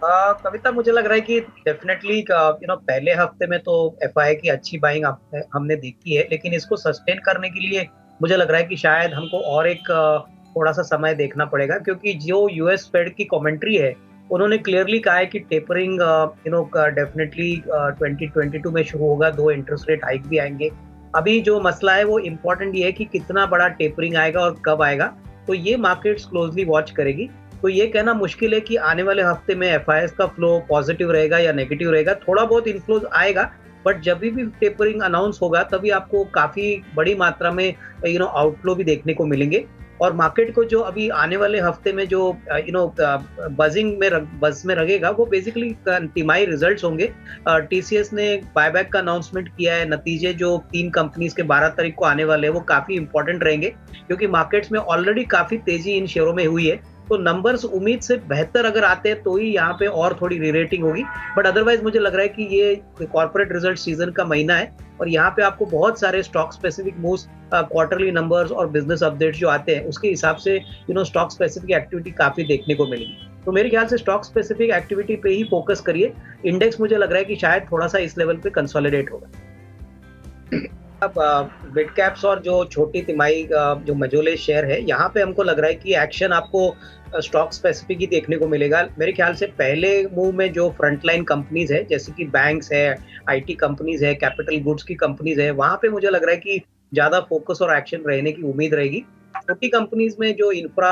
कविता, मुझे लग रहा है कि डेफिनेटली पहले हफ्ते में तो एफआई की अच्छी बाइंग हमने देखी है, लेकिन इसको सस्टेन करने के लिए मुझे लग रहा है कि शायद हमको और एक थोड़ा सा समय देखना पड़ेगा, क्योंकि जो यूएस फेड की कमेंट्री है, उन्होंने क्लियरली कहा है कि टेपरिंग डेफिनेटली 2022 में शुरू होगा, 2 इंटरेस्ट रेट हाइक भी आएंगे। अभी जो मसला है वो इम्पोर्टेंट ये है कि कितना बड़ा टेपरिंग आएगा और कब आएगा, तो ये मार्केट्स क्लोजली वॉच करेगी। तो ये कहना मुश्किल है कि आने वाले हफ्ते में एफआईएस का फ्लो पॉजिटिव रहेगा या नेगेटिव रहेगा। थोड़ा बहुत इन्फ्लोज आएगा, बट जब भी टेपरिंग अनाउंस होगा तभी आपको काफी बड़ी मात्रा में आउटफ्लो भी देखने को मिलेंगे। और मार्केट को जो अभी आने वाले हफ्ते में जो बज में लगेगा, वो बेसिकली तिमाही रिजल्ट्स होंगे। टीसीएस ने बायबैक का अनाउंसमेंट किया है, नतीजे जो 3 कंपनीज के 12 तारीख को आने वाले हैं वो काफी इंपॉर्टेंट रहेंगे, क्योंकि मार्केट्स में ऑलरेडी काफी तेजी इन शेयरों में हुई है। तो नंबर्स उम्मीद से बेहतर अगर आते हैं तो ही यहाँ पे और थोड़ी रीरेटिंग होगी, बट अदरवाइज मुझे लग रहा है कि ये कॉर्पोरेट रिजल्ट सीजन का महीना है और यहाँ पे आपको बहुत सारे stock specific moves, quarterly numbers और बिजनेस अपडेट्स जो आते हैं उसके हिसाब से स्टॉक स्पेसिफिक एक्टिविटी काफी देखने को मिलेगी। तो मेरे ख्याल से स्टॉक स्पेसिफिक एक्टिविटी पे ही फोकस करिए। इंडेक्स मुझे लग रहा है कि शायद थोड़ा सा इस लेवल पे कंसोलिडेट होगा। अब मिड कैप्स और जो छोटी तिमाही जो मझोले शेयर है, यहाँ पे हमको लग रहा है कि एक्शन आपको स्टॉक स्पेसिफिक ही देखने को मिलेगा। मेरे ख्याल से पहले मूव में जो फ्रंटलाइन कंपनीज है, जैसे कि बैंक्स है, आईटी कंपनीज है, कैपिटल गुड्स की कंपनीज है, वहां पे मुझे लग रहा है कि ज्यादा फोकस और एक्शन रहने की उम्मीद रहेगी। छोटी कंपनीज में जो इंफ्रा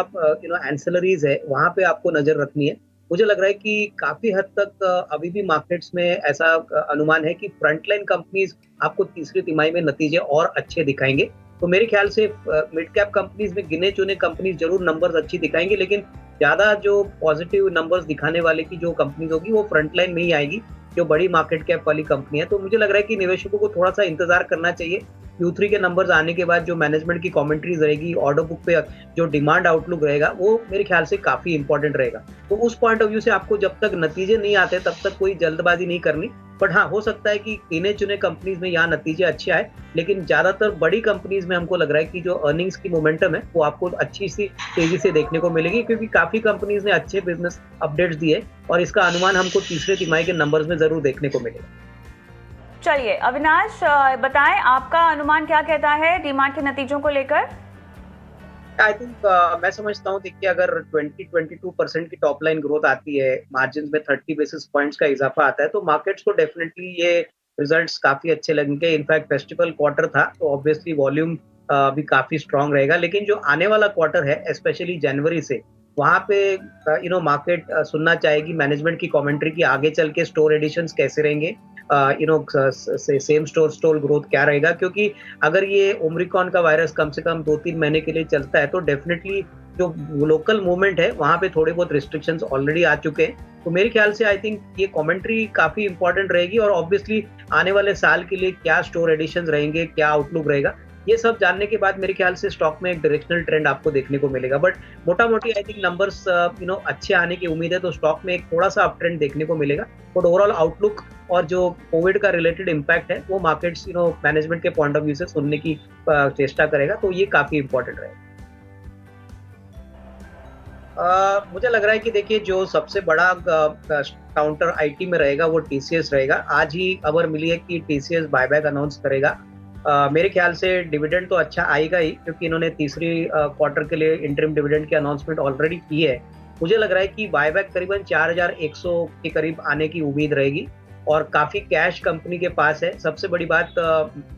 एंसिलरीज है, वहां पे आपको नजर रखनी है। मुझे लग रहा है कि काफी हद तक अभी भी मार्केट्स में ऐसा अनुमान है कि फ्रंटलाइन कंपनीज आपको तीसरी तिमाही में नतीजे और अच्छे दिखाएंगे। तो मेरे ख्याल से मिड कैप कंपनीज में गिने चुने कंपनीज जरूर नंबर्स अच्छी दिखाएंगे, लेकिन ज्यादा जो पॉजिटिव नंबर्स दिखाने वाले की जो कंपनीज होगी वो फ्रंटलाइन में ही आएगी, जो बड़ी मार्केट कैप वाली कंपनी है। तो मुझे लग रहा है कि निवेशकों को थोड़ा सा इंतजार करना चाहिए। Q3 के नंबर्स आने के बाद जो मैनेजमेंट की कमेंट्रीज रहेगी, ऑर्डर बुक पे जो डिमांड आउटलुक रहेगा, वो मेरे ख्याल से काफी इंपॉर्टेंट रहेगा। तो उस पॉइंट ऑफ व्यू से आपको जब तक नतीजे नहीं आते तब तक कोई जल्दबाजी नहीं करनी। बट हाँ, हो सकता है कि गिने चुने कंपनीज में यहाँ नतीजे अच्छे आए, लेकिन ज्यादातर बड़ी कंपनीज में हमको लग रहा है कि जो अर्निंग्स की मोमेंटम है वो आपको अच्छी सी तेजी से देखने को मिलेगी, क्योंकि काफी कंपनीज ने अच्छे बिजनेस अपडेट्स दिए और इसका अनुमान हमको तीसरे तिमाही के नंबर्स में जरूर देखने को मिलेगा। चलिए अविनाश, बताएं आपका अनुमान क्या कहता है डीमार्ट के नतीजों को लेकर। आई थिंक मैं समझता हूँ, देखिए अगर 20-22% की टॉप लाइन ग्रोथ आती है, मार्जिन में 30 बेसिस पॉइंट्स का इजाफा आता है, तो मार्केट्स को डेफिनेटली ये रिजल्ट्स काफी अच्छे लगेंगे। इनफैक्ट फेस्टिवल क्वार्टर था तो ऑब्वियसली वॉल्यूम भी काफी स्ट्रांग रहेगा, लेकिन जो आने वाला क्वार्टर है स्पेशली जनवरी से, वहां पे मार्केट सुनना चाहेगी मैनेजमेंट की कमेंट्री की आगे चल के स्टोर एडिशंस कैसे रहेंगे, सेम स्टोर ग्रोथ क्या रहेगा, क्योंकि अगर ये ओमिक्रॉन का वायरस कम से कम 2-3 महीने के लिए चलता है तो डेफिनेटली जो लोकल मूवमेंट है वहां पे थोड़े बहुत रिस्ट्रिक्शंस ऑलरेडी आ चुके हैं। तो मेरे ख्याल से आई थिंक ये कमेंट्री काफी इंपॉर्टेंट रहेगी, और ऑब्वियसली आने वाले साल के लिए क्या स्टोर एडिशन रहेंगे, क्या आउटलुक रहेगा, ये सब जानने के बाद मेरे ख्याल से स्टॉक में एक डायरेक्शनल ट्रेंड आपको देखने को मिलेगा। बट मोटा मोटी आई थिंक नंबर्स अच्छे आने की उम्मीद है, तो स्टॉक में एक थोड़ा सा अप ट्रेंड देखने को मिलेगा। बट ओवरऑल आउटलुक और जो कोविड का रिलेटेड इम्पैक्ट है वो मार्केट्स मैनेजमेंट के पॉइंट ऑफ व्यू से सुनने की चेष्टा करेगा, तो ये काफी इंपॉर्टेंट रहेगा। मुझे लग रहा है कि देखिए जो सबसे बड़ा काउंटर आईटी में रहेगा वो टीसीएस रहेगा। आज ही खबर मिली है कि टीसीएस बायबैक अनाउंस करेगा। मेरे ख्याल से डिविडेंड तो अच्छा आएगा ही, क्योंकि इन्होंने तीसरी क्वार्टर के लिए इंटरिम डिविडेंड की अनाउंसमेंट ऑलरेडी की है। मुझे लग रहा है कि बायबैक करीबन 4100 के करीब आने की उम्मीद रहेगी, और काफी कैश कंपनी के पास है। सबसे बड़ी बात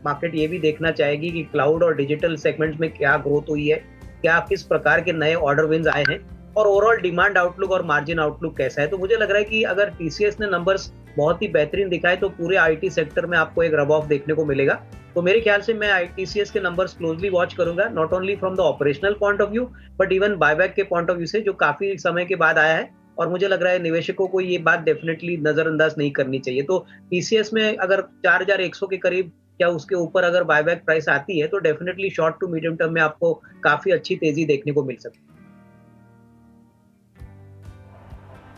मार्केट ये भी देखना चाहेगी कि क्लाउड और डिजिटल सेगमेंट्स में क्या ग्रोथ हुई है, क्या किस प्रकार के नए ऑर्डर विन्स आए हैं, और ओवरऑल डिमांड आउटलुक और मार्जिन आउटलुक कैसा है। तो मुझे लग रहा है कि अगर टीसीएस ने नंबर्स बहुत ही बेहतरीन दिखाए तो पूरे आईटी सेक्टर में आपको एक रब ऑफ देखने को मिलेगा। तो मेरे ख्याल से मैं आईटीसीएस के नंबर्स क्लोजली वॉच करूंगा, not only from the operational point of view but even buyback के पॉइंट ऑफ व्यू से, जो काफी समय के बाद आया है। और मुझे लग रहा है निवेशकों को ये बात डेफिनेटली नजरअंदाज नहीं करनी चाहिए। तो टीसीएस में अगर 4100 के करीब या उसके ऊपर अगर बायबैक प्राइस आती है तो definitely short to medium term में आपको काफी अच्छी तेजी देखने को मिल सकती है।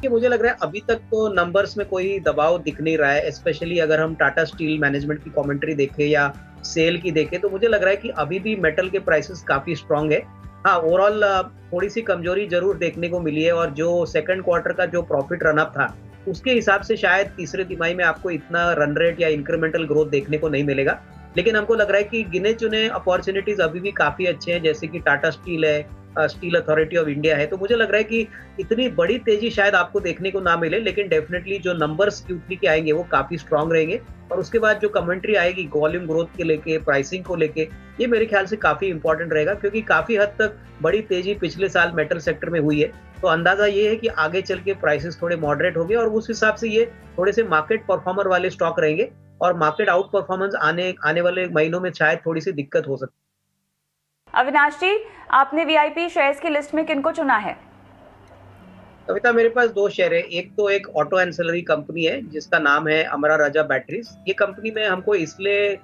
मुझे लग रहा है अभी तक तो नंबर्स में कोई दबाव दिख नहीं रहा है, स्पेशली अगर हम टाटा स्टील मैनेजमेंट की कमेंट्री देखें या सेल की देखें, तो मुझे लग रहा है कि अभी भी मेटल के प्राइसेस काफी स्ट्रांग है। हाँ, ओवरऑल थोड़ी सी कमजोरी जरूर देखने को मिली है और जो सेकंड क्वार्टर का जो प्रॉफिट रन अप था उसके हिसाब से शायद तीसरे तिमाही में आपको इतना रन रेट या इंक्रीमेंटल ग्रोथ देखने को नहीं मिलेगा। लेकिन हमको लग रहा है कि गिने चुने अपॉर्चुनिटीज अभी भी काफी अच्छे हैं, जैसे कि टाटा स्टील है, स्टील अथॉरिटी ऑफ इंडिया है। तो मुझे लग रहा है कि इतनी बड़ी तेजी शायद आपको देखने को ना मिले, लेकिन डेफिनेटली जो नंबर्स Q3 के आएंगे वो काफी स्ट्रांग रहेंगे और उसके बाद जो कमेंट्री आएगी वॉल्यूम ग्रोथ के लेके, प्राइसिंग को लेके, ये मेरे ख्याल से काफी इंपॉर्टेंट रहेगा, क्योंकि काफी हद तक बड़ी तेजी पिछले साल मेटल सेक्टर में हुई है। तो अंदाजा ये है कि आगे चल के प्राइसेस थोड़े मॉडरेट होंगे और उस हिसाब से ये थोड़े से मार्केट परफॉर्मर वाले स्टॉक रहेंगे और मार्केट आउट परफॉर्मेंस आने वाले महीनों में शायद थोड़ी सी दिक्कत हो सकती है। अविनाश जी, आपने वीआईपी शेयर्स की लिस्ट में किनको चुना है? कविता, मेरे पास दो शेयर है। एक तो एक ऑटो एंसिलरी कंपनी है जिसका नाम है अमरा राजा बैटरीज। ये कंपनी में हमको इसलिए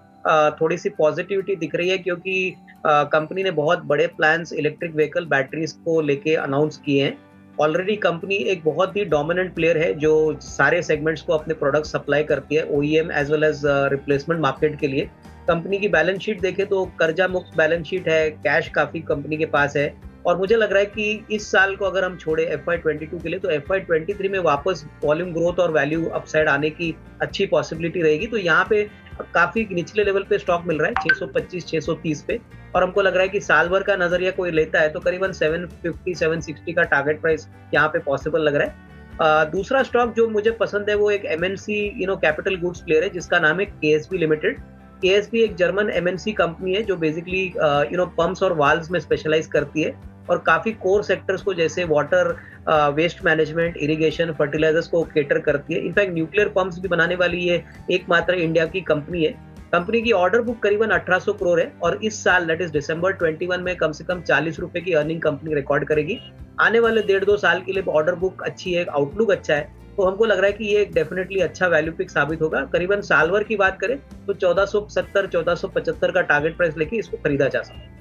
थोड़ी सी पॉजिटिविटी दिख रही है क्योंकि कंपनी ने बहुत बड़े प्लान्स इलेक्ट्रिक व्हीकल बैटरीज को लेके अनाउंस किए हैं। ऑलरेडी कंपनी एक बहुत ही डोमिनेंट प्लेयर है जो सारे सेगमेंट्स को अपने प्रोडक्ट सप्लाई करती है, OEM as well as replacement market के लिए। कंपनी की बैलेंस शीट देखें तो कर्जा मुक्त बैलेंस शीट है, कैश काफी कंपनी के पास है और मुझे लग रहा है कि इस साल को अगर हम छोड़े FY22 के लिए, तो FY23 में वापस वॉल्यूम ग्रोथ और वैल्यू अपसाइड आने की अच्छी पॉसिबिलिटी रहेगी। तो यहाँ पे काफी निचले लेवल पे स्टॉक मिल रहा है 625-630 पे, और हमको लग रहा है कि साल भर का नजरिया कोई लेता है तो करीबन 750-760 का टारगेट प्राइस यहाँ पे पॉसिबल लग रहा है। दूसरा स्टॉक जो मुझे पसंद है वो एक MNC कैपिटल गुड्स प्लेयर है जिसका नाम है KSB लिमिटेड। KSB एक जर्मन MNC कंपनी है जो बेसिकली पंप्स और वाल्व्स में स्पेशलाइज करती है और काफी कोर सेक्टर्स को जैसे water, waste management, irrigation, fertilisers को केटर करती है। इनफैक्ट न्यूक्लियर पंप्स भी बनाने वाली ये एकमात्र इंडिया की कंपनी है। कंपनी की ऑर्डर बुक करीबन 1800 करोड़ है और इस साल दैट इज दिसंबर 21 में कम से कम 40 रुपए की अर्निंग कंपनी रिकॉर्ड करेगी। आने वाले 1.5-2 साल के लिए ऑर्डर बुक अच्छी है, आउटलुक अच्छा है, तो हमको लग रहा है कि ये डेफिनेटली अच्छा वैल्यू पिक साबित होगा। करीबन साल भर की बात करें तो 1470-1475 का टारगेट प्राइस लेके इसको खरीदा जा सकता है।